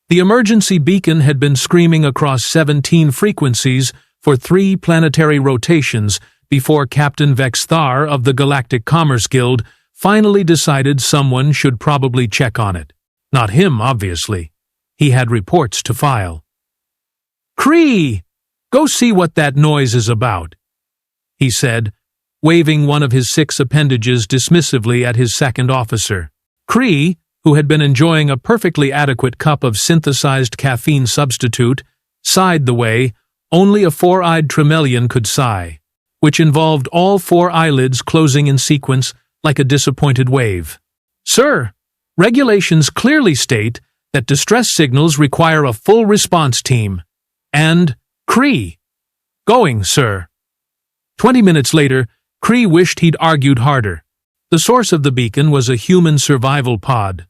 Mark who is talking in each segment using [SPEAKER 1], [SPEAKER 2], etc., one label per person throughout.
[SPEAKER 1] The emergency beacon had been screaming across 17 frequencies for 3 planetary rotations before Captain Vexthar of the Galactic Commerce Guild finally decided someone should probably check on it. Not him, obviously. He had reports to file. "Cree! Go see what that noise is about," he said, waving one of his 6 appendages dismissively at his second officer. Cree, who had been enjoying a perfectly adequate cup of synthesized caffeine substitute, sighed the way only a 4-eyed Tremelian could sigh, which involved all 4 eyelids closing in sequence like a disappointed wave. "Sir, regulations clearly state that distress signals require a full response team. And, Cree. Going, sir." 20 minutes later, Cree wished he'd argued harder. The source of the beacon was a human survival pod,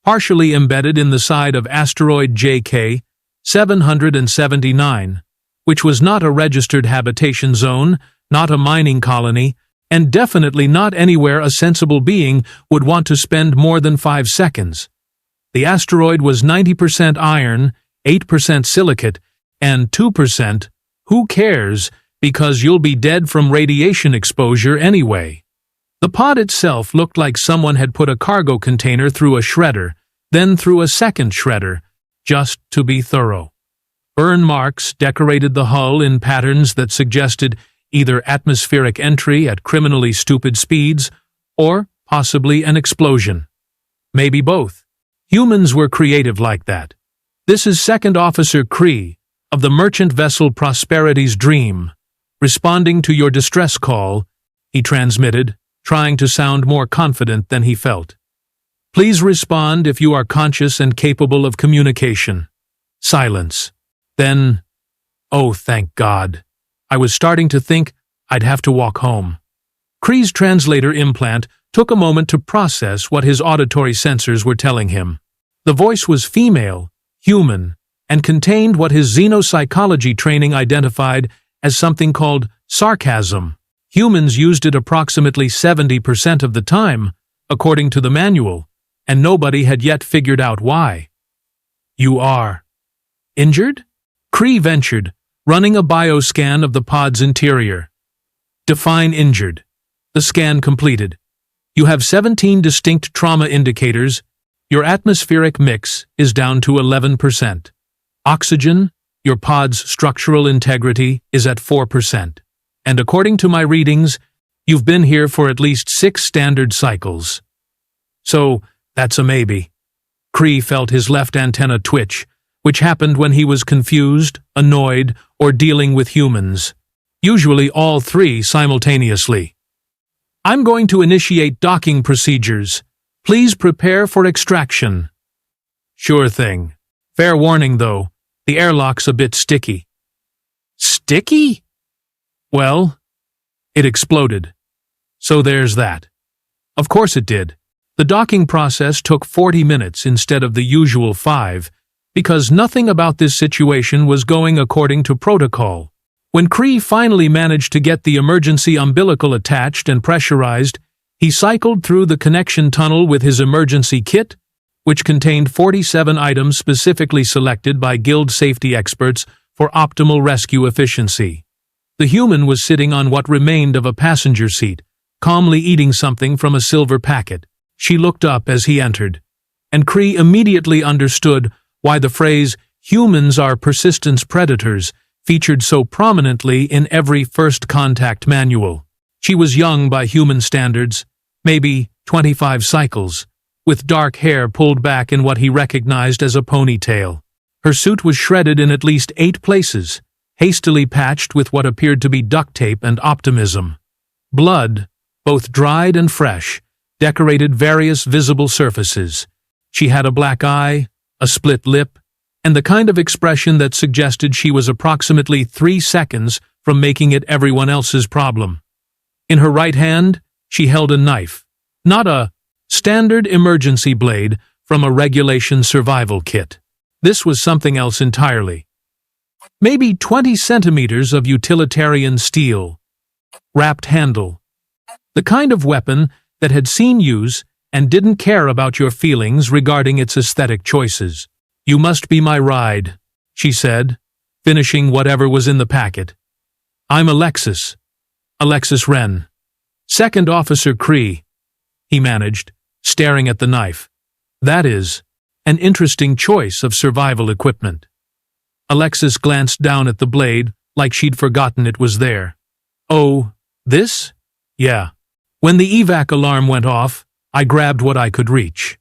[SPEAKER 1] partially embedded in the side of asteroid JK 779, which was not a registered habitation zone, not a mining colony, and definitely not anywhere a sensible being would want to spend more than 5 seconds. The asteroid was 90% iron, 8% silicate, and 2%, who cares, because you'll be dead from radiation exposure anyway. The pod itself looked like someone had put a cargo container through a shredder, then through a second shredder, just to be thorough. Burn marks decorated the hull in patterns that suggested either atmospheric entry at criminally stupid speeds, or possibly an explosion. Maybe both. Humans were creative like that. "This is Second Officer Cree, of the merchant vessel Prosperity's Dream, responding to your distress call," he transmitted, trying to sound more confident than he felt. "Please respond if you are conscious and capable of communication." Silence. Then, "Oh, thank God. I was starting to think I'd have to walk home." Cree's translator implant took a moment to process what his auditory sensors were telling him. The voice was female, human, and contained what his xenopsychology training identified as something called sarcasm. Humans used it approximately 70% of the time, according to the manual, and nobody had yet figured out why. "You are injured?" Cree ventured, running a bioscan of the pod's interior. "Define injured." The scan completed. "You have 17 distinct trauma indicators. Your atmospheric mix is down to 11%. Oxygen, your pod's structural integrity, is at 4%. And according to my readings, you've been here for at least 6 standard cycles. So, that's a maybe." Cree felt his left antenna twitch, which happened when he was confused, annoyed, or dealing with humans. Usually all 3 simultaneously. "I'm going to initiate docking procedures. Please prepare for extraction." "Sure thing. Fair warning, though. The airlock's a bit sticky." "Sticky?" "Well, it exploded. So there's that." Of course it did. The docking process took 40 minutes instead of the usual 5, because nothing about this situation was going according to protocol. When Cree finally managed to get the emergency umbilical attached and pressurized, he cycled through the connection tunnel with his emergency kit, which contained 47 items specifically selected by guild safety experts for optimal rescue efficiency. The human was sitting on what remained of a passenger seat, calmly eating something from a silver packet. She looked up as he entered, and Cree immediately understood why the phrase, "humans are persistence predators," featured so prominently in every first contact manual. She was young by human standards, maybe 25 cycles, with dark hair pulled back in what he recognized as a ponytail. Her suit was shredded in at least 8 places, hastily patched with what appeared to be duct tape and optimism. Blood, both dried and fresh, decorated various visible surfaces. She had a black eye, a split lip, and the kind of expression that suggested she was approximately 3 seconds from making it everyone else's problem. In her right hand, she held a knife, not a standard emergency blade from a regulation survival kit. This was something else entirely. Maybe 20 centimeters of utilitarian steel, wrapped handle. The kind of weapon that had seen use and didn't care about your feelings regarding its aesthetic choices. "You must be my ride," she said, finishing whatever was in the packet. "I'm Alexis. Alexis Wren." "Second Officer Cree," he managed, staring at the knife. "That is an interesting choice of survival equipment." Alexis glanced down at the blade like she'd forgotten it was there. "Oh, this? Yeah. When the evac alarm went off, I grabbed what I could reach."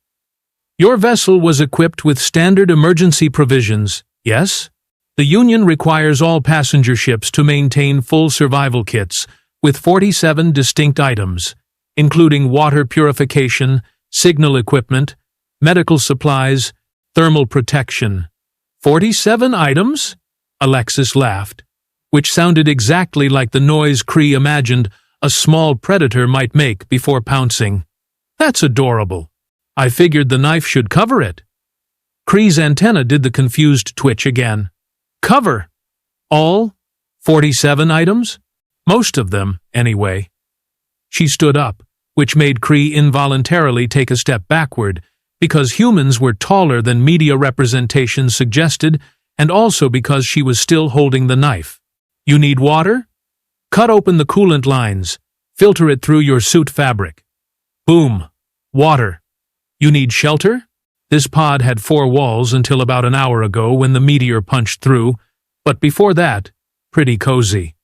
[SPEAKER 1] "Your vessel was equipped with standard emergency provisions, yes? The Union requires all passenger ships to maintain full survival kits with 47 distinct items, including water purification, signal equipment, medical supplies, thermal protection." 47 items? Alexis laughed, which sounded exactly like the noise Cree imagined a small predator might make before pouncing. "That's adorable. I figured the knife should cover it." Cree's antenna did the confused twitch again. "Cover? All 47 items? Most of them, anyway." She stood up, which made Cree involuntarily take a step backward, because humans were taller than media representations suggested, and also because she was still holding the knife. "You need water? Cut open the coolant lines. Filter it through your suit fabric." Boom. Water. "You need shelter?" This pod had 4 walls until about an hour ago when the meteor punched through, but before that, pretty cozy.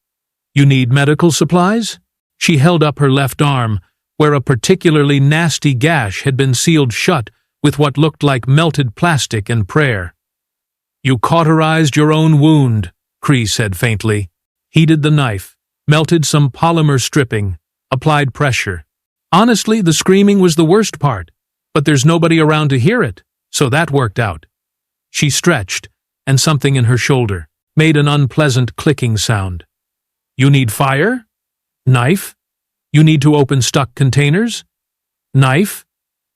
[SPEAKER 1] "You need medical supplies?" She held up her left arm, where a particularly nasty gash had been sealed shut with what looked like melted plastic and prayer. "You cauterized your own wound," Cree said faintly. Heated the knife, melted some polymer stripping, applied pressure. Honestly, the screaming was the worst part, but there's nobody around to hear it, so that worked out. She stretched, and something in her shoulder made an unpleasant clicking sound. "You need fire? Knife? You need to open stuck containers? Knife?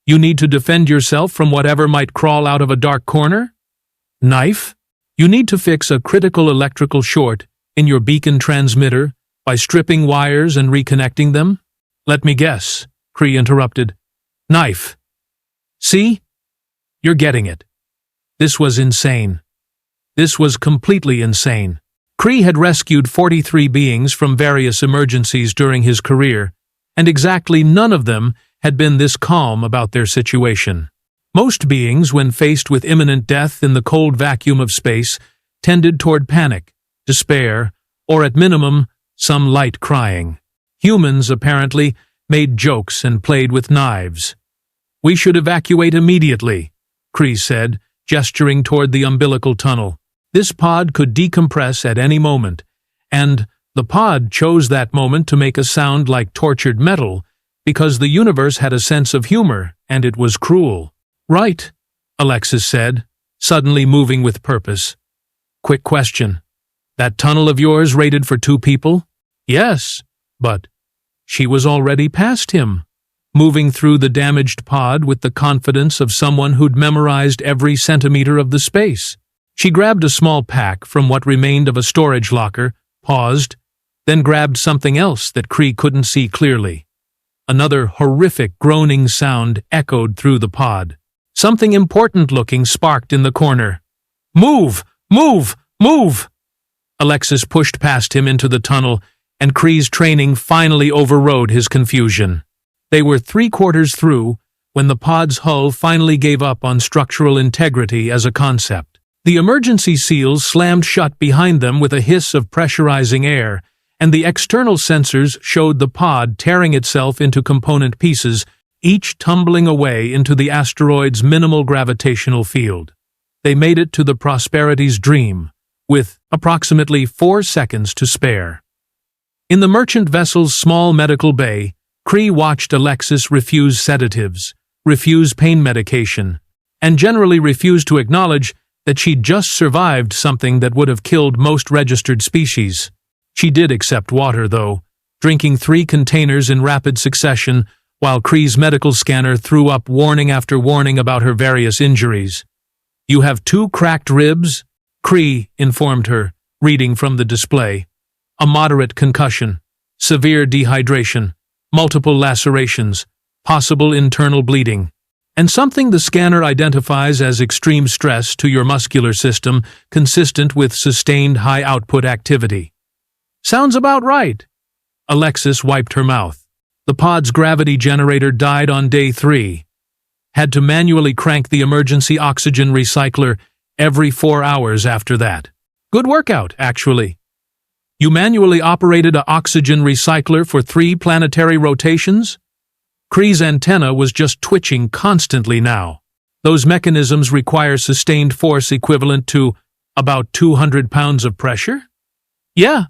[SPEAKER 1] You need to defend yourself from whatever might crawl out of a dark corner? Knife? You need to fix a critical electrical short in your beacon transmitter by stripping wires and reconnecting them?" "Let me guess," Cree interrupted. "Knife. See? You're getting it." This was insane. This was completely insane. Cree had rescued 43 beings from various emergencies during his career, and exactly none of them had been this calm about their situation. Most beings, when faced with imminent death in the cold vacuum of space, tended toward panic, despair, or at minimum, some light crying. Humans, apparently, made jokes and played with knives. "We should evacuate immediately," Cree said, gesturing toward the umbilical tunnel. This pod could decompress at any moment, and the pod chose that moment to make a sound like tortured metal, because the universe had a sense of humor, and it was cruel. "Right," Alexis said, suddenly moving with purpose. "Quick question. That tunnel of yours rated for 2 people?" "Yes, but..." She was already past him, moving through the damaged pod with the confidence of someone who'd memorized every centimeter of the space. She grabbed a small pack from what remained of a storage locker, paused, then grabbed something else that Cree couldn't see clearly. Another horrific groaning sound echoed through the pod. Something important-looking sparked in the corner. "Move! Move! Move!" Alexis pushed past him into the tunnel, and Cree's training finally overrode his confusion. They were 3/4 through when the pod's hull finally gave up on structural integrity as a concept. The emergency seals slammed shut behind them with a hiss of pressurizing air, and the external sensors showed the pod tearing itself into component pieces, each tumbling away into the asteroid's minimal gravitational field. They made it to the Prosperity's Dream, with approximately 4 seconds to spare. In the merchant vessel's small medical bay, Cree watched Alexis refuse sedatives, refuse pain medication, and generally refuse to acknowledge that she'd just survived something that would have killed most registered species. She did accept water, though, drinking 3 containers in rapid succession while Cree's medical scanner threw up warning after warning about her various injuries. "You have 2 cracked ribs," Cree informed her, reading from the display. "A moderate concussion, severe dehydration, multiple lacerations, possible internal bleeding." and something the scanner identifies as extreme stress to your muscular system consistent with sustained high-output activity. Sounds about right. Alexis wiped her mouth. The pod's gravity generator died on day 3. Had to manually crank the emergency oxygen recycler every 4 hours after that. Good workout, actually. You manually operated an oxygen recycler for 3 planetary rotations? Kree's antenna was just twitching constantly now. Those mechanisms require sustained force equivalent to about 200 pounds of pressure? Yeah.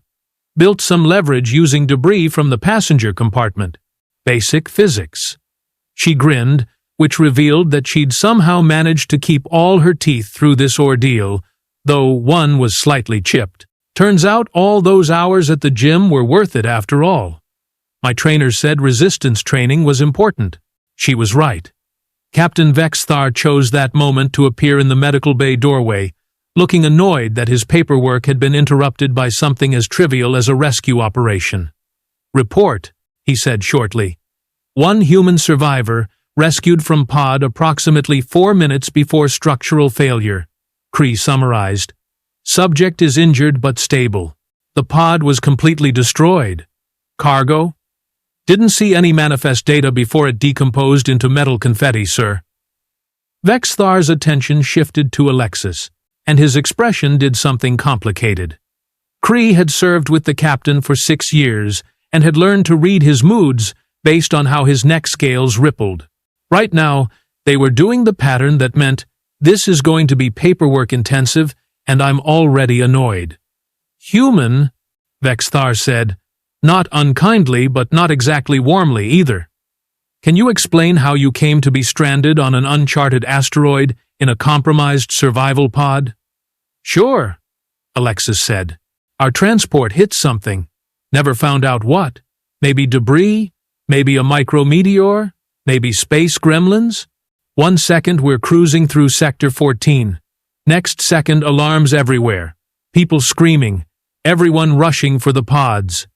[SPEAKER 1] Built some leverage using debris from the passenger compartment. Basic physics. She grinned, which revealed that she'd somehow managed to keep all her teeth through this ordeal, though one was slightly chipped. Turns out all those hours at the gym were worth it after all. My trainer said resistance training was important. She was right. Captain Vexthar chose that moment to appear in the medical bay doorway, looking annoyed that his paperwork had been interrupted by something as trivial as a rescue operation. Report, he said shortly. 1 human survivor, rescued from pod approximately 4 minutes before structural failure. Kree summarized. Subject is injured but stable. The pod was completely destroyed. Cargo? Didn't see any manifest data before it decomposed into metal confetti, sir. Vexthar's attention shifted to Alexis, and his expression did something complicated. Kree had served with the captain for 6 years and had learned to read his moods based on how his neck scales rippled. Right now, they were doing the pattern that meant, this is going to be paperwork intensive, and I'm already annoyed. Human, Vexthar said, not unkindly but not exactly warmly either. Can you explain how you came to be stranded on an uncharted asteroid in a compromised survival pod? Sure, Alexis said. Our transport hit something. Never found out what. Maybe debris? Maybe a micrometeor? Maybe space gremlins? 1 second we're cruising through Sector 14. Next second alarms everywhere. People screaming. Everyone rushing for the pods.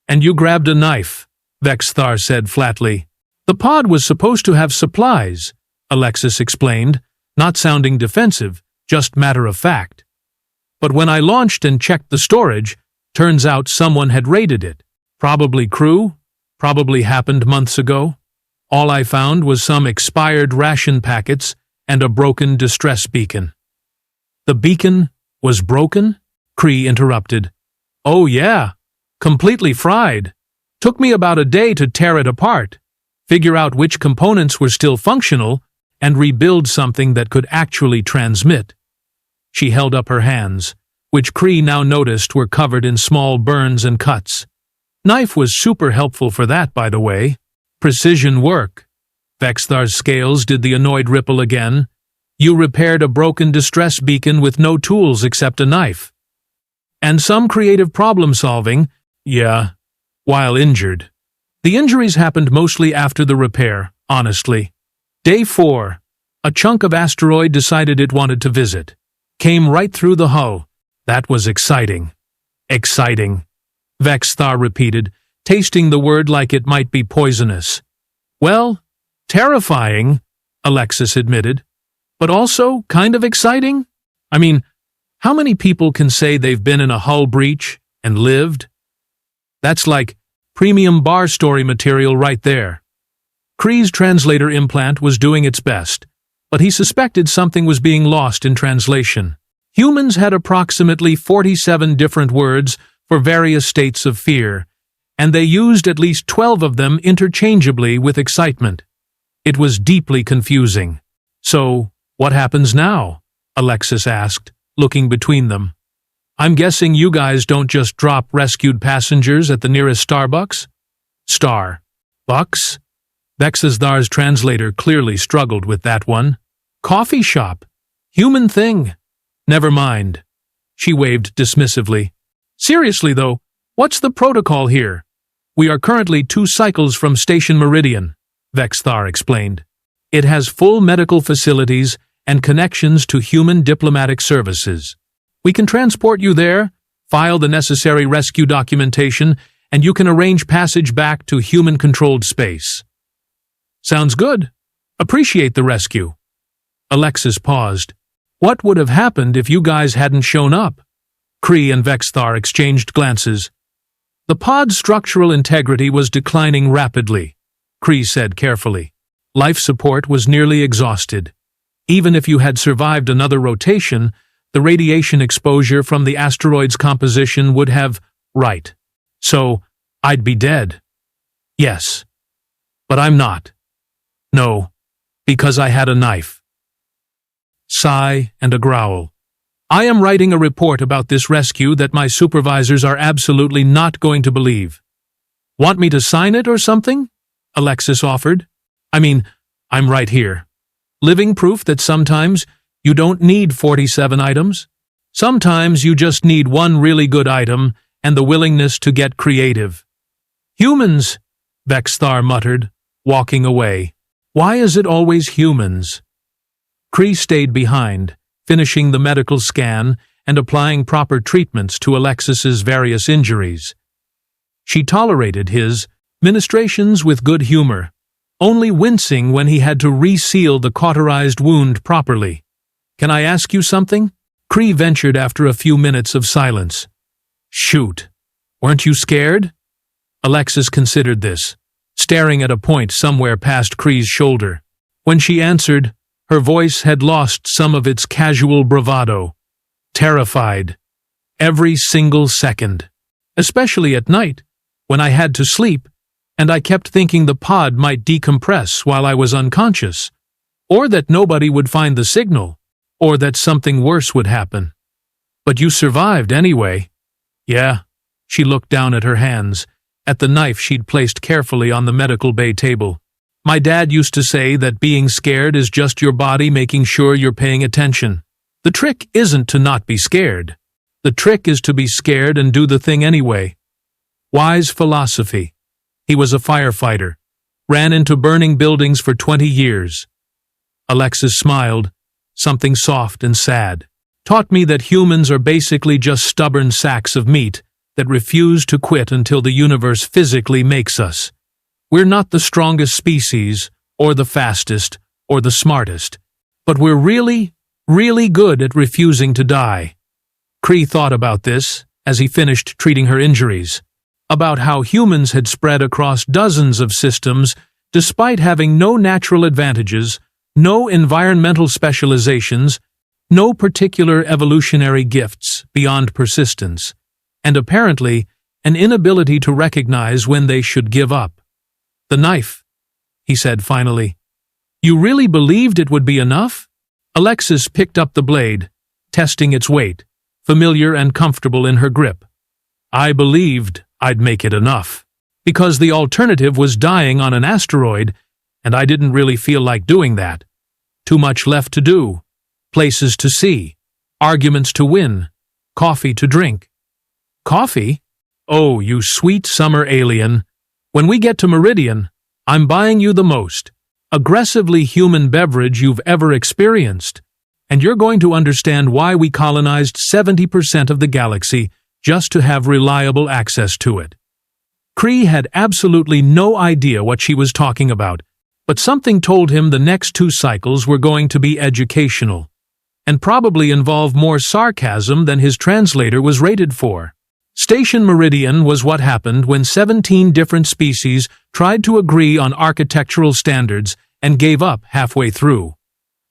[SPEAKER 1] And you grabbed a knife, Vexthar said flatly. The pod was supposed to have supplies, Alexis explained, not sounding defensive, just matter of fact. But when I launched and checked the storage, turns out someone had raided it. Probably crew, probably happened months ago. All I found was some expired ration packets and a broken distress beacon. The beacon was broken? Kree interrupted. Oh yeah, completely fried. Took me about a day to tear it apart, figure out which components were still functional, and rebuild something that could actually transmit. She held up her hands, which Kree now noticed were covered in small burns and cuts. Knife was super helpful for that, by the way. Precision work. Vexthar's scales did the annoyed ripple again. You repaired a broken distress beacon with no tools except a knife. And some creative problem-solving, yeah, while injured. The injuries happened mostly after the repair, honestly. Day 4. A chunk of asteroid decided it wanted to visit. Came right through the hull. That was exciting. Exciting. Vexthar repeated, tasting the word like it might be poisonous. Well, terrifying, Alexis admitted. But also kind of exciting? I mean, how many people can say they've been in a hull breach and lived? That's like premium bar story material right there. Kree's translator implant was doing its best, but he suspected something was being lost in translation. Humans had approximately 47 different words for various states of fear, and they used at least 12 of them interchangeably with excitement. It was deeply confusing. So, what happens now? Alexis asked, looking between them. I'm guessing you guys don't just drop rescued passengers at the nearest Starbucks? Bucks? Vexthar's translator clearly struggled with that one. Coffee shop. Human thing. Never mind. She waved dismissively. Seriously though, what's the protocol here? We are currently 2 cycles from Station Meridian, Vexthar explained. It has full medical facilities and connections to human diplomatic services. We can transport you there, file the necessary rescue documentation, and you can arrange passage back to human-controlled space. Sounds good, Appreciate the rescue. Alexis paused. What would have happened if you guys hadn't shown up? Kree and Vexthar exchanged glances. The pod's structural integrity was declining rapidly, Kree said carefully. Life support was nearly exhausted. Even if you had survived another rotation, the radiation exposure from the asteroid's composition would have, right. So, I'd be dead. Yes. But I'm not. No, because I had a knife. Sigh and a growl. I am writing a report about this rescue that my supervisors are absolutely not going to believe. Want me to sign it or something? Alexis offered. I mean, I'm right here. Living proof that sometimes you don't need 47 items. Sometimes you just need one really good item and the willingness to get creative. Humans, Vexthar muttered, walking away. Why is it always humans? Kree stayed behind, finishing the medical scan and applying proper treatments to Alexis's various injuries. She tolerated his ministrations with good humor, only wincing when he had to reseal the cauterized wound properly. Can I ask you something? Kree ventured after a few minutes of silence. Shoot. Weren't you scared? Alexis considered this, staring at a point somewhere past Kree's shoulder. When she answered, her voice had lost some of its casual bravado. Terrified. Every single second. Especially at night, when I had to sleep, and I kept thinking the pod might decompress while I was unconscious, or that nobody would find the signal, or that something worse would happen. But you survived anyway. Yeah. She looked down at her hands, at the knife she'd placed carefully on the medical bay table. My dad used to say that being scared is just your body making sure you're paying attention. The trick isn't to not be scared. The trick is to be scared and do the thing anyway. Wise philosophy. He was a firefighter. Ran into burning buildings for 20 years. Alexis smiled, something soft and sad. Taught me that humans are basically just stubborn sacks of meat that refuse to quit until the universe physically makes us. We're not the strongest species, or the fastest, or the smartest, but we're really, really good at refusing to die. Kree thought about this as he finished treating her injuries, about how humans had spread across dozens of systems despite having no natural advantages, no environmental specializations, no particular evolutionary gifts beyond persistence, and apparently an inability to recognize when they should give up. The knife, he said finally. You really believed it would be enough? Alexis picked up the blade, testing its weight, familiar and comfortable in her grip. I believed I'd make it enough, because the alternative was dying on an asteroid, and I didn't really feel like doing that. Too much left to do, places to see, arguments to win, coffee to drink. Coffee? Oh, you sweet summer alien. When we get to Meridian, I'm buying you the most aggressively human beverage you've ever experienced, and you're going to understand why we colonized 70% of the galaxy just to have reliable access to it. Kree had absolutely no idea what she was talking about, but something told him the next 2 cycles were going to be educational, and probably involve more sarcasm than his translator was rated for. Station Meridian was what happened when 17 different species tried to agree on architectural standards and gave up halfway through.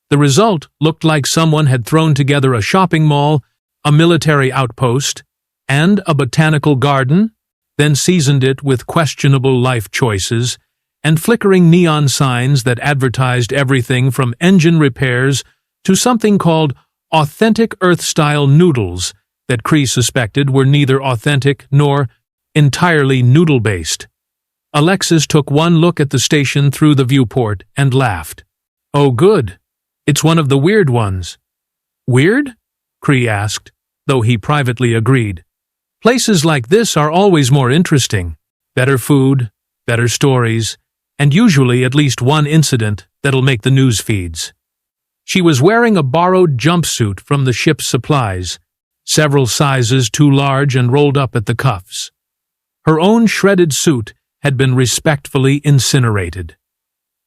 [SPEAKER 1] The result looked like someone had thrown together a shopping mall, a military outpost, and a botanical garden, then seasoned it with questionable life choices and flickering neon signs that advertised everything from engine repairs to something called authentic Earth-style noodles that Kree suspected were neither authentic nor entirely noodle-based. Alexis took one look at the station through the viewport and laughed. Oh good, it's one of the weird ones. Weird? Kree asked, though he privately agreed. Places like this are always more interesting. Better food, better stories, and usually at least one incident that'll make the news feeds. She was wearing a borrowed jumpsuit from the ship's supplies, several sizes too large and rolled up at the cuffs. Her own shredded suit had been respectfully incinerated.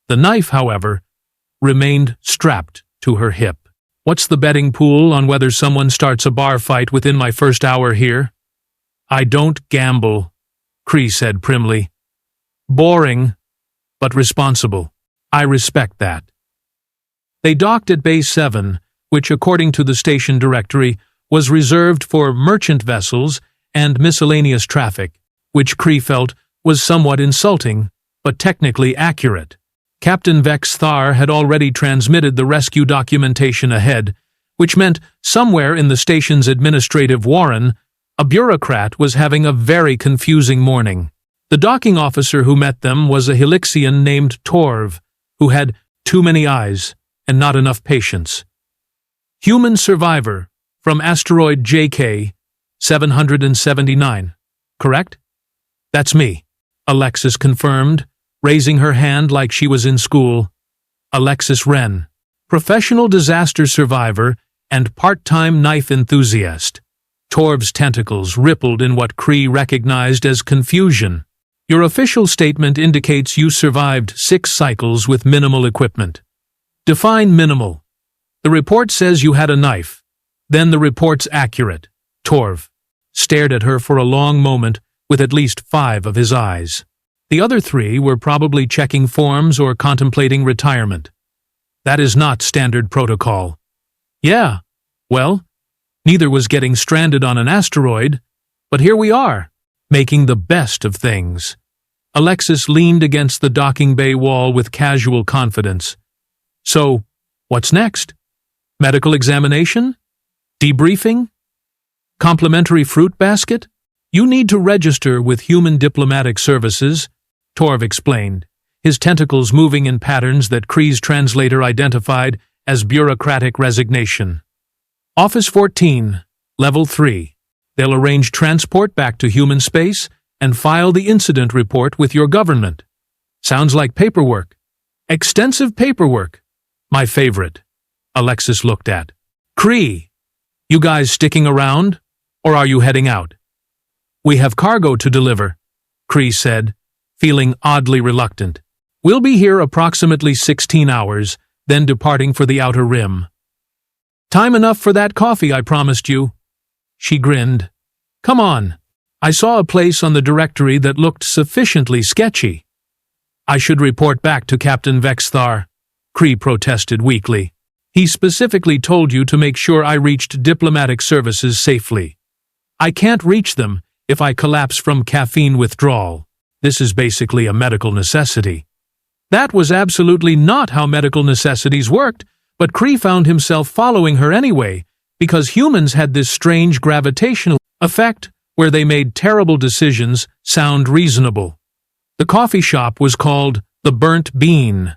[SPEAKER 1] The knife, however, remained strapped to her hip. What's the betting pool on whether someone starts a bar fight within my first hour here? I don't gamble, Cree said primly. Boring, but responsible. I respect that. They docked at Bay 7, which, according to the station directory, was reserved for merchant vessels and miscellaneous traffic, which Cree felt was somewhat insulting, but technically accurate. Captain Vex Thar had already transmitted the rescue documentation ahead, which meant somewhere in the station's administrative warren, a bureaucrat was having a very confusing morning. The docking officer who met them was a Helixian named Torv, who had too many eyes and not enough patience. Human survivor from asteroid JK 779, correct? That's me, Alexis confirmed, raising her hand like she was in school. Alexis Wren, professional disaster survivor and part-time knife enthusiast. Torv's tentacles rippled in what Cree recognized as confusion. Your official statement indicates you survived 6 cycles with minimal equipment. Define minimal. The report says you had a knife. Then the report's accurate. Torv stared at her for a long moment with at least 5 of his eyes. The other 3 were probably checking forms or contemplating retirement. That is not standard protocol. Yeah, well, neither was getting stranded on an asteroid, but here we are, making the best of things. Alexis leaned against the docking bay wall with casual confidence. So, what's next? Medical examination? Debriefing? Complimentary fruit basket? You need to register with Human Diplomatic Services, Torv explained, his tentacles moving in patterns that Cree's translator identified as bureaucratic resignation. Office 14, Level 3. They'll arrange transport back to human space and file the incident report with your government. Sounds like paperwork. Extensive paperwork. My favorite. Alexis looked at. Cree, you guys sticking around, or are you heading out? We have cargo to deliver, Cree said, feeling oddly reluctant. We'll be here approximately 16 hours, then departing for the outer rim. Time enough for that coffee I promised you. She grinned. Come on. I saw a place on the directory that looked sufficiently sketchy. I should report back to Captain Vex Thar, Cree protested weakly. He specifically told you to make sure I reached diplomatic services safely. I can't reach them if I collapse from caffeine withdrawal. This is basically a medical necessity. That was absolutely not how medical necessities worked, but Cree found himself following her anyway, because humans had this strange gravitational effect where they made terrible decisions sound reasonable. The coffee shop was called The Burnt Bean,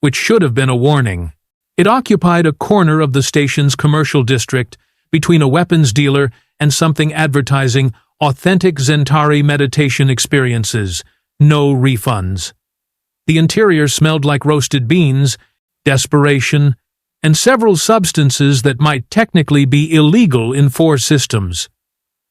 [SPEAKER 1] which should have been a warning. It occupied a corner of the station's commercial district between a weapons dealer and something advertising authentic Zentari meditation experiences, no refunds. The interior smelled like roasted beans, desperation, and several substances that might technically be illegal in 4 systems.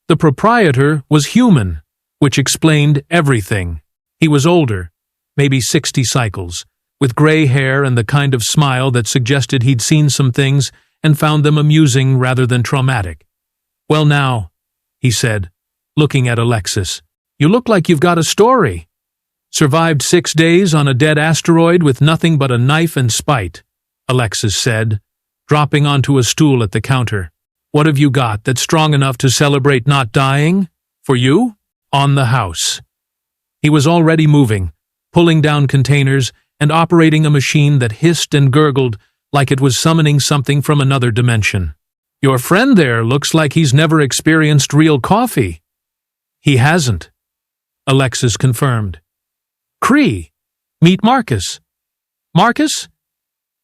[SPEAKER 1] The proprietor was human, which explained everything. He was older, maybe 60 cycles, with gray hair and the kind of smile that suggested he'd seen some things and found them amusing rather than traumatic. Well now, he said, looking at Alexis, you look like you've got a story. Survived 6 days on a dead asteroid with nothing but a knife and spite, Alexis said, dropping onto a stool at the counter. What have you got that's strong enough to celebrate not dying? For you? On the house. He was already moving, pulling down containers and operating a machine that hissed and gurgled like it was summoning something from another dimension. Your friend there looks like he's never experienced real coffee. He hasn't, Alexis confirmed. Cree, meet Marcus. Marcus?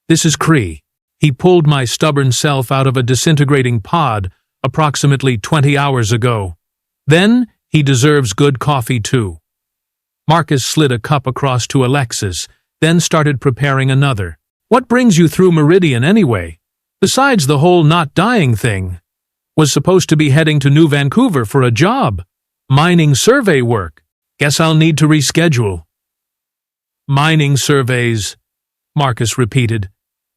[SPEAKER 1] This is Cree. He pulled my stubborn self out of a disintegrating pod approximately 20 hours ago. Then he deserves good coffee too. Marcus slid a cup across to Alexis, then started preparing another. What brings you through Meridian anyway? Besides the whole not dying thing. Was supposed to be heading to New Vancouver for a job. Mining survey work. Guess I'll need to reschedule. Mining surveys, Marcus repeated,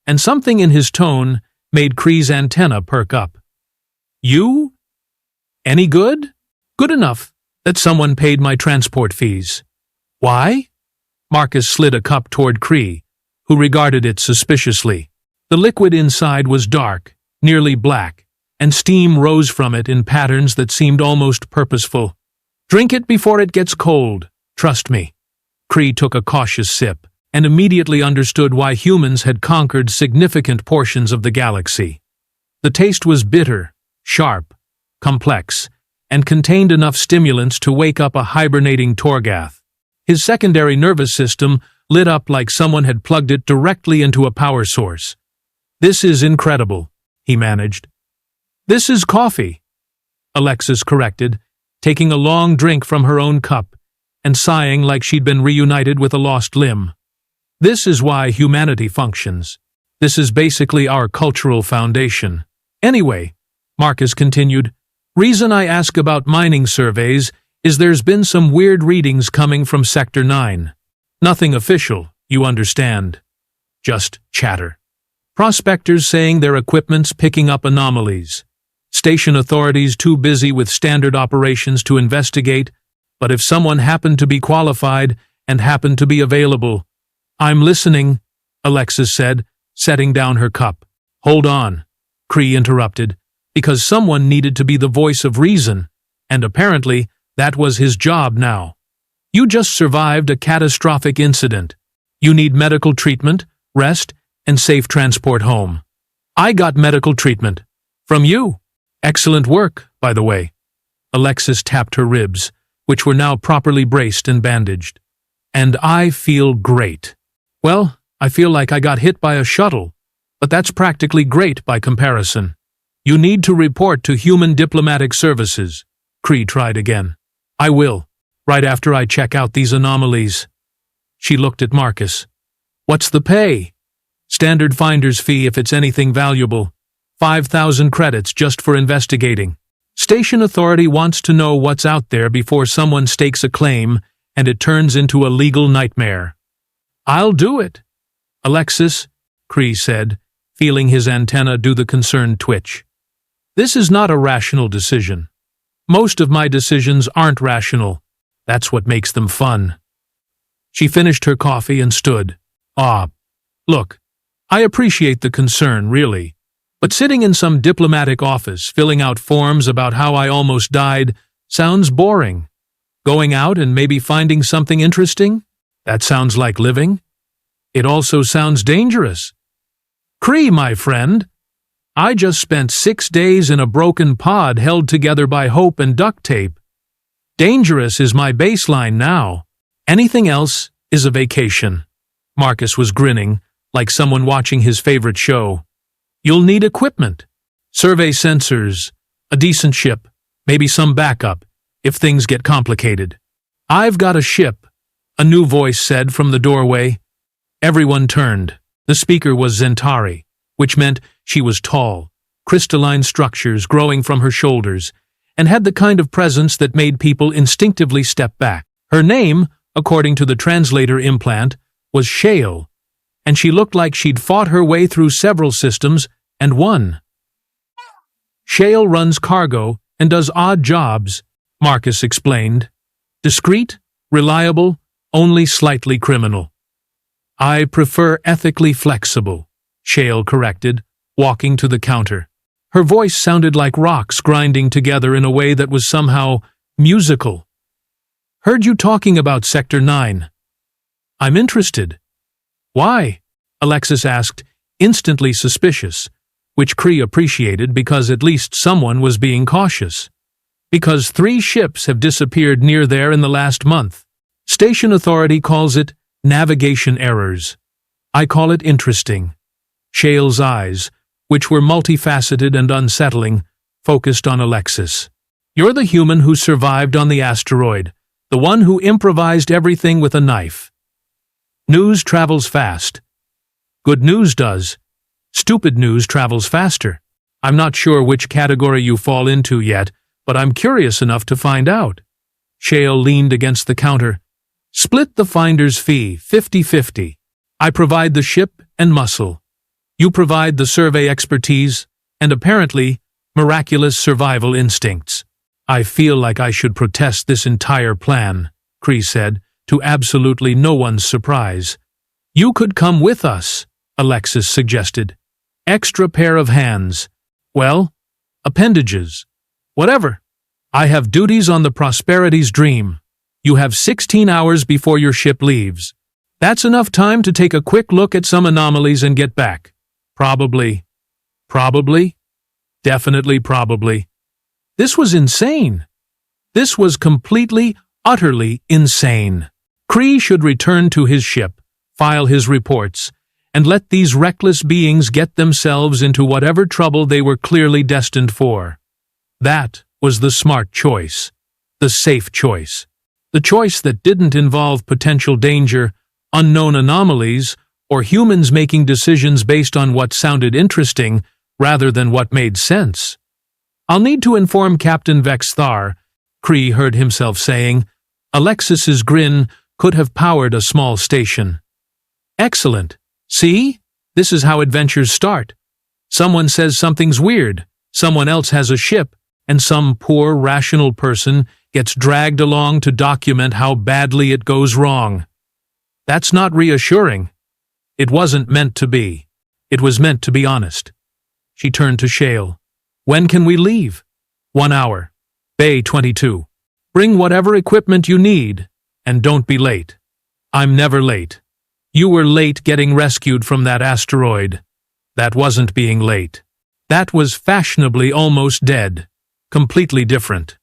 [SPEAKER 1] and something in his tone made Kree's antenna perk up. You? Any good? Good enough that someone paid my transport fees. Why? Marcus slid a cup toward Kree, who regarded it suspiciously. The liquid inside was dark, nearly black, and steam rose from it in patterns that seemed almost purposeful. Drink it before it gets cold, trust me. Kree took a cautious sip, and immediately understood why humans had conquered significant portions of the galaxy. The taste was bitter, sharp, complex, and contained enough stimulants to wake up a hibernating Torgath. His secondary nervous system lit up like someone had plugged it directly into a power source. This is incredible, he managed. This is coffee, Alexis corrected, taking a long drink from her own cup and sighing like she'd been reunited with a lost limb. This is why humanity functions. This is basically our cultural foundation. Anyway, Marcus continued, reason I ask about mining surveys is there's been some weird readings coming from Sector 9. Nothing official, you understand. Just chatter. Prospectors saying their equipment's picking up anomalies. Station authorities too busy with standard operations to investigate, but if someone happened to be qualified and happened to be available. I'm listening, Alexis said, setting down her cup. Hold on, Kree interrupted, because someone needed to be the voice of reason, and apparently that was his job now. You just survived a catastrophic incident. You need medical treatment, rest, and safe transport home. I got medical treatment. From you. Excellent work, by the way. Alexis tapped her ribs, which were now properly braced and bandaged. And I feel great. Well, I feel like I got hit by a shuttle, but that's practically great by comparison. You need to report to Human Diplomatic Services. Kree tried again. I will, right after I check out these anomalies. She looked at Marcus. What's the pay? Standard finder's fee if it's anything valuable. 5,000 credits just for investigating. Station authority wants to know what's out there before someone stakes a claim and it turns into a legal nightmare. I'll do it, Alexis, Kree said, feeling his antenna do the concerned twitch. This is not a rational decision. Most of my decisions aren't rational. That's what makes them fun. She finished her coffee and stood. Look, I appreciate the concern, really. But sitting in some diplomatic office, filling out forms about how I almost died, sounds boring. Going out and maybe finding something interesting? That sounds like living. It also sounds dangerous. Kree, my friend. I just spent 6 days in a broken pod held together by hope and duct tape. Dangerous is my baseline now. Anything else is a vacation. Marcus was grinning, like someone watching his favorite show. You'll need equipment. Survey sensors, a decent ship, maybe some backup, if things get complicated. I've got a ship, a new voice said from the doorway. Everyone turned. The speaker was Zentari, which meant she was tall, crystalline structures growing from her shoulders, and had the kind of presence that made people instinctively step back. Her name, according to the translator implant, was Shale, and she looked like she'd fought her way through several systems and won. Shale runs cargo and does odd jobs, Marcus explained. Discreet, reliable, only slightly criminal. I prefer ethically flexible, Shale corrected, walking to the counter. Her voice sounded like rocks grinding together in a way that was somehow musical. Heard you talking about Sector 9. I'm interested. Why? Alexis asked, instantly suspicious, which Kree appreciated because at least someone was being cautious. Because 3 ships have disappeared near there in the last month. Station authority calls it navigation errors. I call it interesting. Shale's eyes, which were multifaceted and unsettling, focused on Alexis. You're the human who survived on the asteroid, the one who improvised everything with a knife. News travels fast. Good news does. Stupid news travels faster. I'm not sure which category you fall into yet, but I'm curious enough to find out. Shale leaned against the counter. Split the finder's fee, 50-50. I provide the ship and muscle. You provide the survey expertise, and apparently, miraculous survival instincts. I feel like I should protest this entire plan, Cree said, to absolutely no one's surprise. You could come with us, Alexis suggested. Extra pair of hands. Well, appendages. Whatever. I have duties on the Prosperity's Dream. You have 16 hours before your ship leaves. That's enough time to take a quick look at some anomalies and get back. Probably. Probably? Definitely probably. This was insane. This was completely, utterly insane. Cree should return to his ship, file his reports, and let these reckless beings get themselves into whatever trouble they were clearly destined for. That was the smart choice, the safe choice, the choice that didn't involve potential danger, unknown anomalies, or humans making decisions based on what sounded interesting rather than what made sense. I'll need to inform Captain Vex Thar, Cree heard himself saying. Alexis's grin could have powered a small station. Excellent. See? This is how adventures start. Someone says something's weird, someone else has a ship, and some poor, rational person gets dragged along to document how badly it goes wrong. That's not reassuring. It wasn't meant to be. It was meant to be honest. She turned to Shale. When can we leave? 1 hour. Bay 22. Bring whatever equipment you need, and don't be late. I'm never late. You were late getting rescued from that asteroid. That wasn't being late. That was fashionably almost dead. Completely different.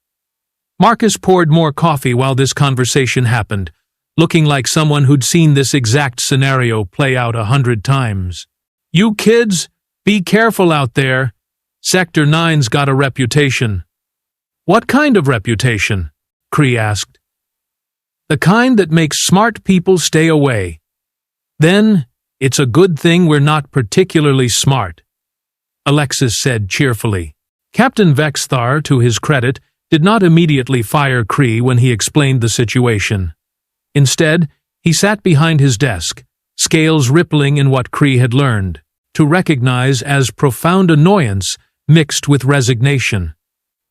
[SPEAKER 1] Marcus poured more coffee while this conversation happened, looking like someone who'd seen this exact scenario play out 100 times. You kids, be careful out there. Sector 9's got a reputation. What kind of reputation? Cree asked. The kind that makes smart people stay away. Then, it's a good thing we're not particularly smart, Alexis said cheerfully. Captain Vex Thar, to his credit, did not immediately fire Cree when he explained the situation. Instead, he sat behind his desk, scales rippling in what Cree had learned, to recognize as profound annoyance mixed with resignation.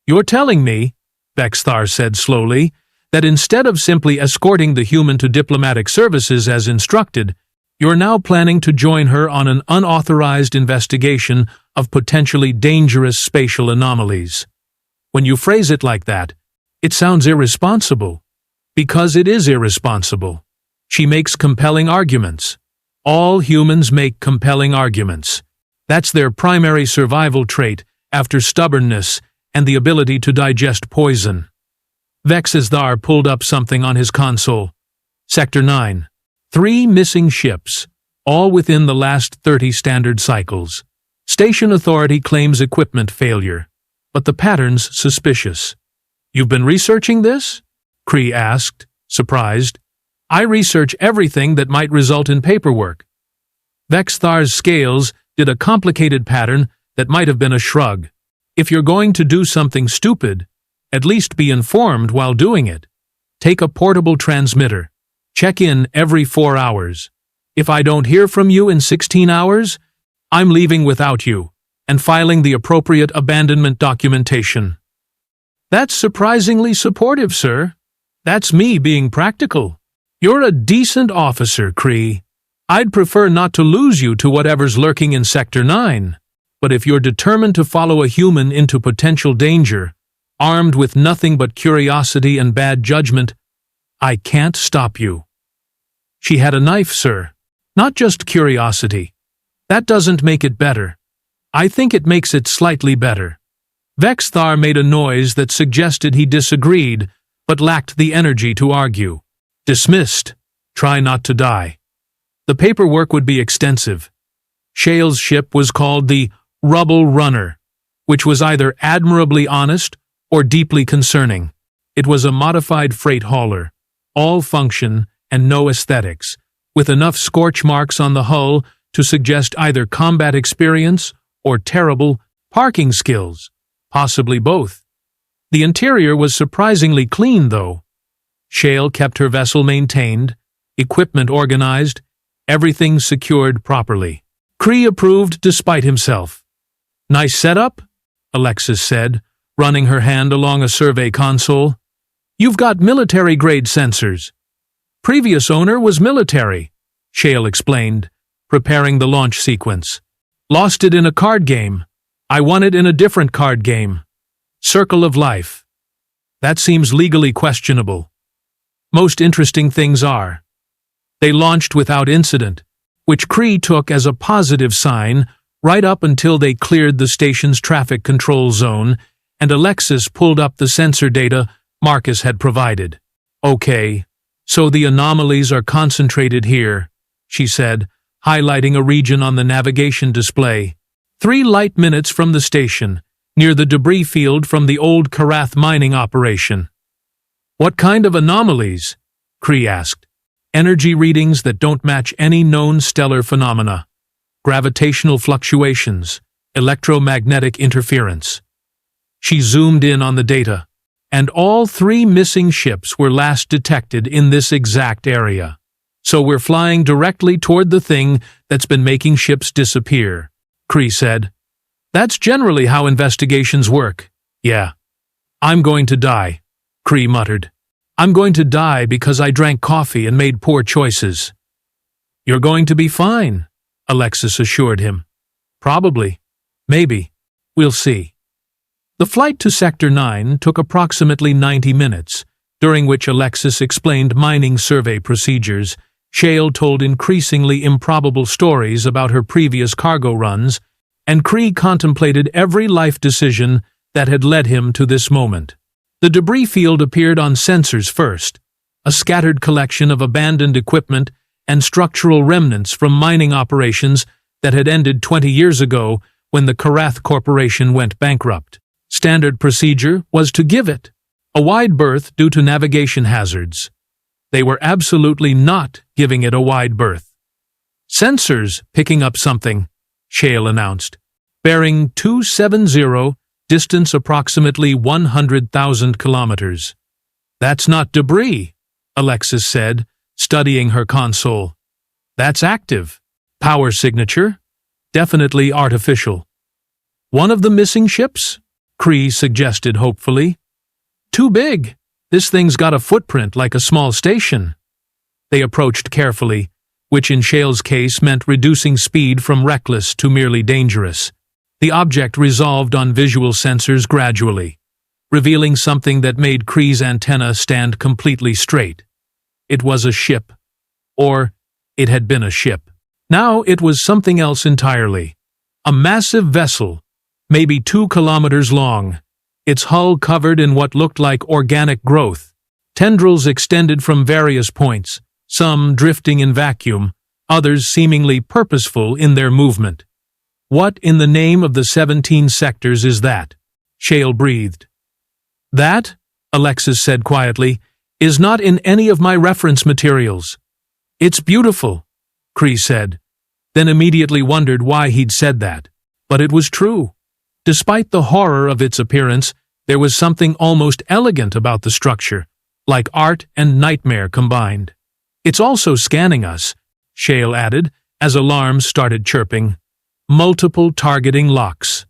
[SPEAKER 1] You're telling me, Vex Thar said slowly, that instead of simply escorting the human to diplomatic services as instructed, you're now planning to join her on an unauthorized investigation of potentially dangerous spatial anomalies. When you phrase it like that, it sounds irresponsible. Because it is irresponsible. She makes compelling arguments. All humans make compelling arguments. That's their primary survival trait after stubbornness and the ability to digest poison. Vex Thar pulled up something on his console. Sector 9. 3 missing ships, all within the last 30 standard cycles. Station authority claims equipment failure, but the pattern's suspicious. You've been researching this? Cree asked, surprised. I research everything that might result in paperwork. Vex Thar's scales did a complicated pattern that might have been a shrug. If you're going to do something stupid, at least be informed while doing it. Take a portable transmitter. Check in every 4 hours. If I don't hear from you in 16 hours, I'm leaving without you and filing the appropriate abandonment documentation. That's surprisingly supportive, sir. That's me being practical. You're a decent officer, Cree. I'd prefer not to lose you to whatever's lurking in Sector 9. But if you're determined to follow a human into potential danger, armed with nothing but curiosity and bad judgment, I can't stop you. She had a knife, sir. Not just curiosity. That doesn't make it better. I think it makes it slightly better. Vex Thar made a noise that suggested he disagreed, but lacked the energy to argue. Dismissed. Try not to die. The paperwork would be extensive. Shale's ship was called the Rubble Runner, which was either admirably honest or deeply concerning. It was a modified freight hauler, all function and no aesthetics, with enough scorch marks on the hull to suggest either combat experience or terrible parking skills, possibly both. The interior was surprisingly clean, though. Shale kept her vessel maintained, equipment organized, everything secured properly. Cree approved despite himself. Nice setup, Alexis said, running her hand along a survey console. You've got military-grade sensors. Previous owner was military, Shale explained, preparing the launch sequence. Lost it in a card game. I won it in a different card game. Circle of Life. That seems legally questionable. Most interesting things are. They launched without incident, which Cree took as a positive sign right up until they cleared the station's traffic control zone and Alexis pulled up the sensor data Marcus had provided. Okay, so the anomalies are concentrated here, she said, highlighting a region on the navigation display. 3 light minutes from the station, near the debris field from the old Karath mining operation. What kind of anomalies? Cree asked. Energy readings that don't match any known stellar phenomena. Gravitational fluctuations, electromagnetic interference. She zoomed in on the data, and all 3 missing ships were last detected in this exact area. So we're flying directly toward the thing that's been making ships disappear, Cree said. That's generally how investigations work. Yeah. I'm going to die, Cree muttered. I'm going to die because I drank coffee and made poor choices. You're going to be fine, Alexis assured him. Probably. Maybe. We'll see. The flight to Sector 9 took approximately 90 minutes, during which Alexis explained mining survey procedures. Shale told increasingly improbable stories about her previous cargo runs, and Cree contemplated every life decision that had led him to this moment. The debris field appeared on sensors first, a scattered collection of abandoned equipment and structural remnants from mining operations that had ended 20 years ago when the Karath Corporation went bankrupt. Standard procedure was to give it a wide berth due to navigation hazards. They were absolutely not giving it a wide berth. Sensors picking up something, Shale announced. Bearing 270, distance approximately 100,000 kilometers. That's not debris, Alexis said, studying her console. That's active. Power signature? Definitely artificial. One of the missing ships? Cree suggested hopefully. Too big. This thing's got a footprint like a small station. They approached carefully, which in Shale's case meant reducing speed from reckless to merely dangerous. The object resolved on visual sensors gradually, revealing something that made Cree's antenna stand completely straight. It was a ship. Or, it had been a ship. Now it was something else entirely. A massive vessel, maybe 2 kilometers long, its hull covered in what looked like organic growth. Tendrils extended from various points, some drifting in vacuum, others seemingly purposeful in their movement. What in the name of the 17 sectors is that? Shale breathed. That, Alexis said quietly, is not in any of my reference materials. It's beautiful, Cree said, then immediately wondered why he'd said that. But it was true. Despite the horror of its appearance, there was something almost elegant about the structure, like art and nightmare combined. It's also scanning us, Shale added, as alarms started chirping. Multiple targeting locks.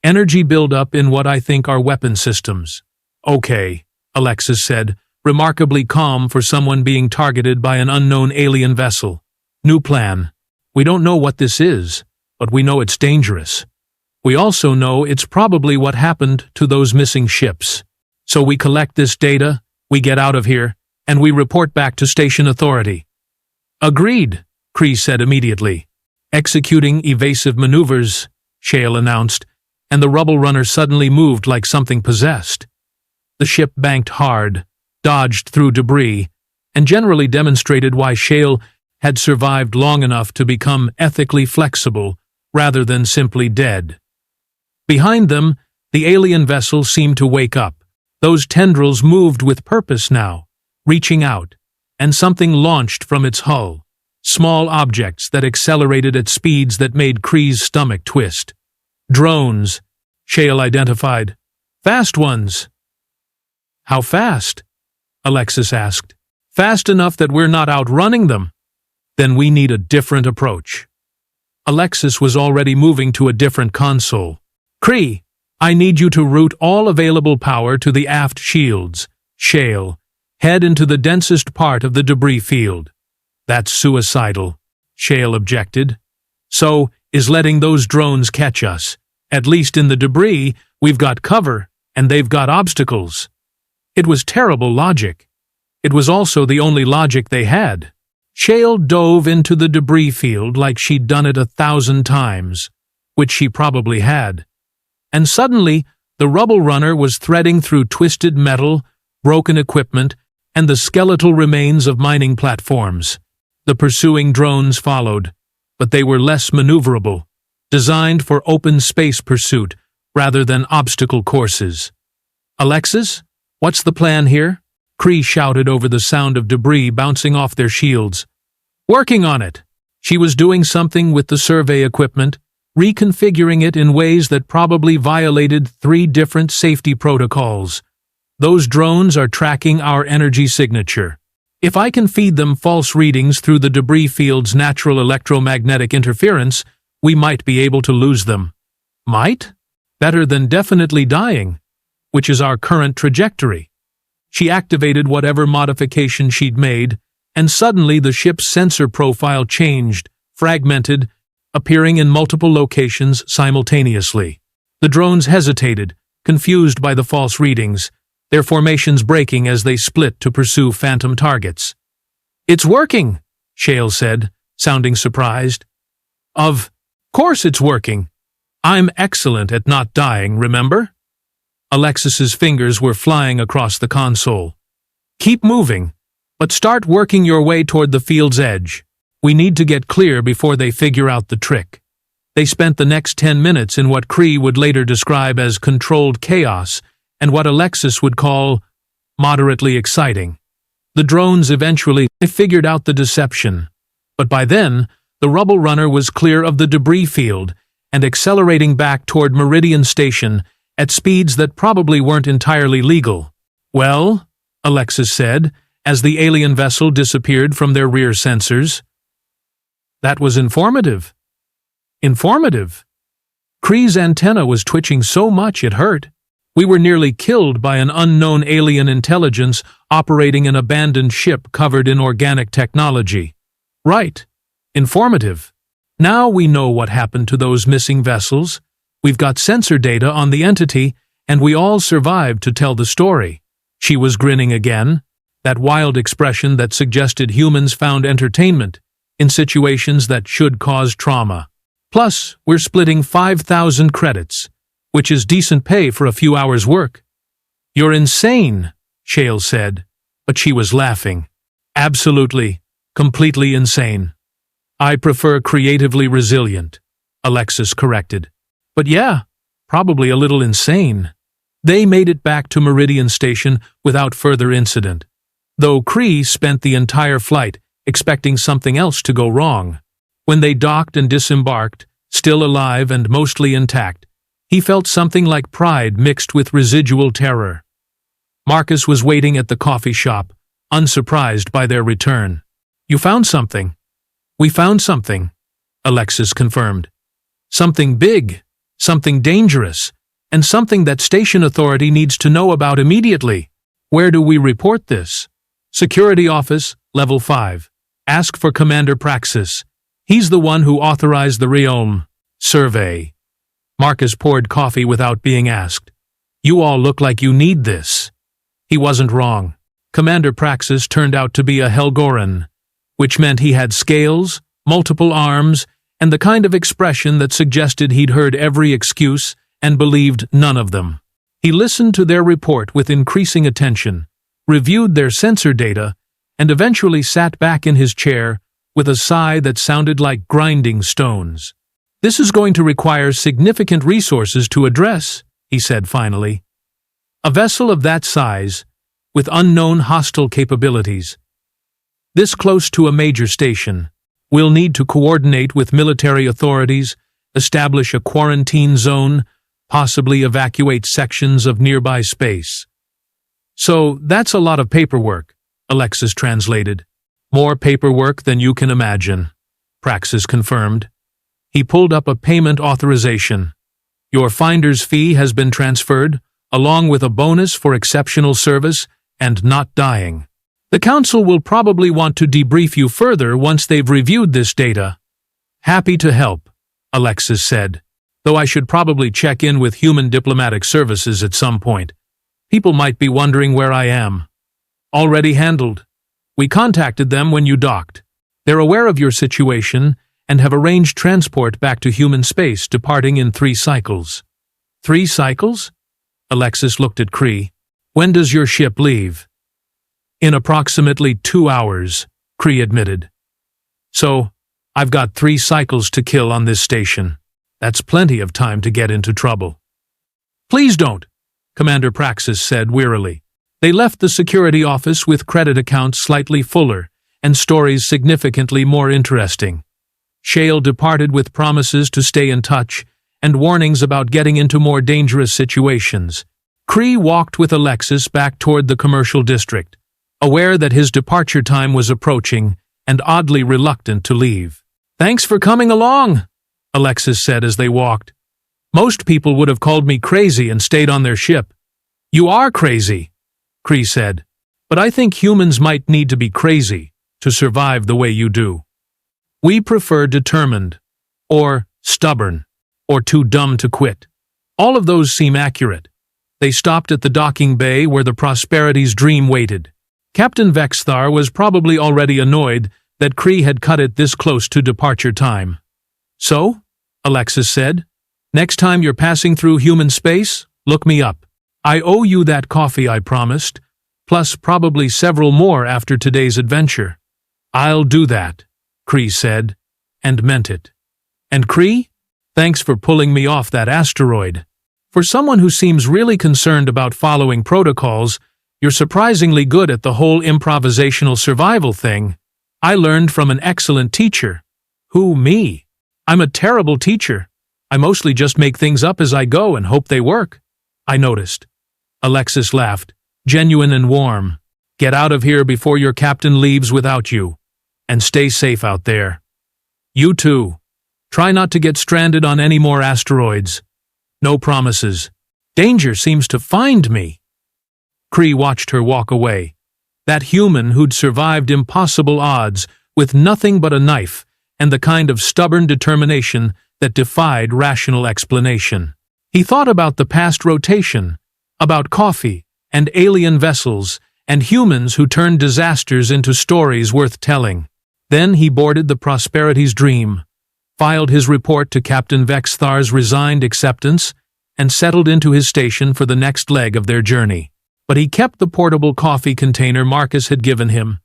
[SPEAKER 1] Energy buildup in what I think are weapon systems. Okay, Alexis said, remarkably calm for someone being targeted by an unknown alien vessel. New plan. We don't know what this is, but we know it's dangerous. We also know it's probably what happened to those missing ships. So we collect this data, we get out of here, and we report back to station authority. Agreed, Cree said immediately. Executing evasive maneuvers, Shale announced, and the rubble runner suddenly moved like something possessed. The ship banked hard, dodged through debris, and generally demonstrated why Shale had survived long enough to become ethically flexible rather than simply dead. Behind them, the alien vessel seemed to wake up. Those tendrils moved with purpose now, reaching out, and something launched from its hull. Small objects that accelerated at speeds that made Cree's stomach twist. Drones, Shale identified. Fast ones. How fast? Alexis asked. Fast enough that we're not outrunning them. Then we need a different approach. Alexis was already moving to a different console. Cree, I need you to route all available power to the aft shields. Shale, head into the densest part of the debris field. That's suicidal, Shale objected. So, is letting those drones catch us. At least in the debris, we've got cover, and they've got obstacles. It was terrible logic. It was also the only logic they had. Shale dove into the debris field like she'd done it 1,000 times, which she probably had. And suddenly, the rubble runner was threading through twisted metal, broken equipment, and the skeletal remains of mining platforms. The pursuing drones followed, but they were less maneuverable, designed for open space pursuit rather than obstacle courses. Alexis, what's the plan here? Cree shouted over the sound of debris bouncing off their shields. Working on it. She was doing something with the survey equipment, reconfiguring it in ways that probably violated 3 different safety protocols. Those drones are tracking our energy signature. If I can feed them false readings through the debris field's natural electromagnetic interference, we might be able to lose them. Might? Better than definitely dying, which is our current trajectory. She activated whatever modification she'd made, and suddenly the ship's sensor profile changed, fragmented, appearing in multiple locations simultaneously. The drones hesitated, confused by the false readings, their formations breaking as they split to pursue phantom targets. It's working, Shale said, sounding surprised. Of course it's working. I'm excellent at not dying, remember? Alexis's fingers were flying across the console. Keep moving, but start working your way toward the field's edge. We need to get clear before they figure out the trick. They spent the next 10 minutes in what Cree would later describe as controlled chaos and what Alexis would call moderately exciting. The drones eventually figured out the deception, but by then, the rubble runner was clear of the debris field and accelerating back toward Meridian Station at speeds that probably weren't entirely legal. Well, Alexis said, as the alien vessel disappeared from their rear sensors. That was informative. Informative. Cree's antenna was twitching so much it hurt. We were nearly killed by an unknown alien intelligence operating an abandoned ship covered in organic technology. Right. Informative. Now we know what happened to those missing vessels. We've got sensor data on the entity, and we all survived to tell the story. She was grinning again, that wild expression that suggested humans found entertainment in situations that should cause trauma. Plus, we're splitting 5,000 credits, which is decent pay for a few hours' work. You're insane, Shale said, but she was laughing. Absolutely, completely insane. I prefer creatively resilient, Alexis corrected. But yeah, probably a little insane. They made it back to Meridian Station without further incident, though Cree spent the entire flight expecting something else to go wrong. When they docked and disembarked, still alive and mostly intact, he felt something like pride mixed with residual terror. Marcus was waiting at the coffee shop, unsurprised by their return. You found something. We found something, Alexis confirmed. Something big, something dangerous, and something that station authority needs to know about immediately. Where do we report this? Security Office, Level 5. Ask for Commander Praxis. He's the one who authorized the Realm survey. Marcus poured coffee without being asked. You all look like you need this. He wasn't wrong. Commander Praxis turned out to be a Helgoran, which meant he had scales, multiple arms, and the kind of expression that suggested he'd heard every excuse and believed none of them. He listened to their report with increasing attention, reviewed their sensor data, and eventually sat back in his chair with a sigh that sounded like grinding stones. This is going to require significant resources to address, he said finally. A vessel of that size, with unknown hostile capabilities, this close to a major station, will need to coordinate with military authorities, establish a quarantine zone, possibly evacuate sections of nearby space. So that's a lot of paperwork, Alexis translated. More paperwork than you can imagine, Praxis confirmed. He pulled up a payment authorization. Your finder's fee has been transferred, along with a bonus for exceptional service and not dying. The council will probably want to debrief you further once they've reviewed this data. Happy to help, Alexis said, though I should probably check in with Human Diplomatic Services at some point. People might be wondering where I am. Already handled. We contacted them when you docked. They're aware of your situation and have arranged transport back to human space, departing in 3 cycles. 3 cycles? Alexis looked at Cree. When does your ship leave? In approximately 2 hours, Cree admitted. So, I've got 3 cycles to kill on this station. That's plenty of time to get into trouble. Please don't, Commander Praxis said wearily. They left the security office with credit accounts slightly fuller and stories significantly more interesting. Shale departed with promises to stay in touch and warnings about getting into more dangerous situations. Cree walked with Alexis back toward the commercial district, aware that his departure time was approaching and oddly reluctant to leave. Thanks for coming along, Alexis said as they walked. Most people would have called me crazy and stayed on their ship. You are crazy, Cree said, but I think humans might need to be crazy to survive the way you do. We prefer determined, or stubborn, or too dumb to quit. All of those seem accurate. They stopped at the docking bay where the Prosperity's Dream waited. Captain Vexthar was probably already annoyed that Cree had cut it this close to departure time. So, Alexis said, next time you're passing through human space, look me up. I owe you that coffee I promised, plus probably several more after today's adventure. I'll do that, Cree said, and meant it. And Cree, thanks for pulling me off that asteroid. For someone who seems really concerned about following protocols, you're surprisingly good at the whole improvisational survival thing. I learned from an excellent teacher. Who, me? I'm a terrible teacher. I mostly just make things up as I go and hope they work. I noticed. Alexis laughed, genuine and warm. Get out of here before your captain leaves without you. And stay safe out there. You too. Try not to get stranded on any more asteroids. No promises. Danger seems to find me. Cree watched her walk away. That human who'd survived impossible odds with nothing but a knife and the kind of stubborn determination that defied rational explanation. He thought about the past rotation, about coffee and alien vessels and humans who turned disasters into stories worth telling. Then he boarded the Prosperity's Dream, filed his report to Captain Vexthar's resigned acceptance, and settled into his station for the next leg of their journey. But he kept the portable coffee container Marcus had given him,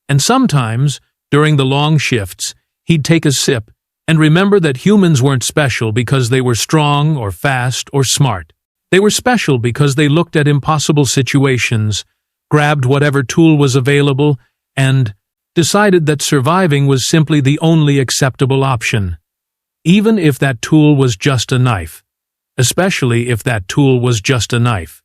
[SPEAKER 1] and sometimes, during the long shifts, he'd take a sip and remember that humans weren't special because they were strong or fast or smart. They were special because they looked at impossible situations, grabbed whatever tool was available, and decided that surviving was simply the only acceptable option, even if that tool was just a knife. Especially if that tool was just a knife.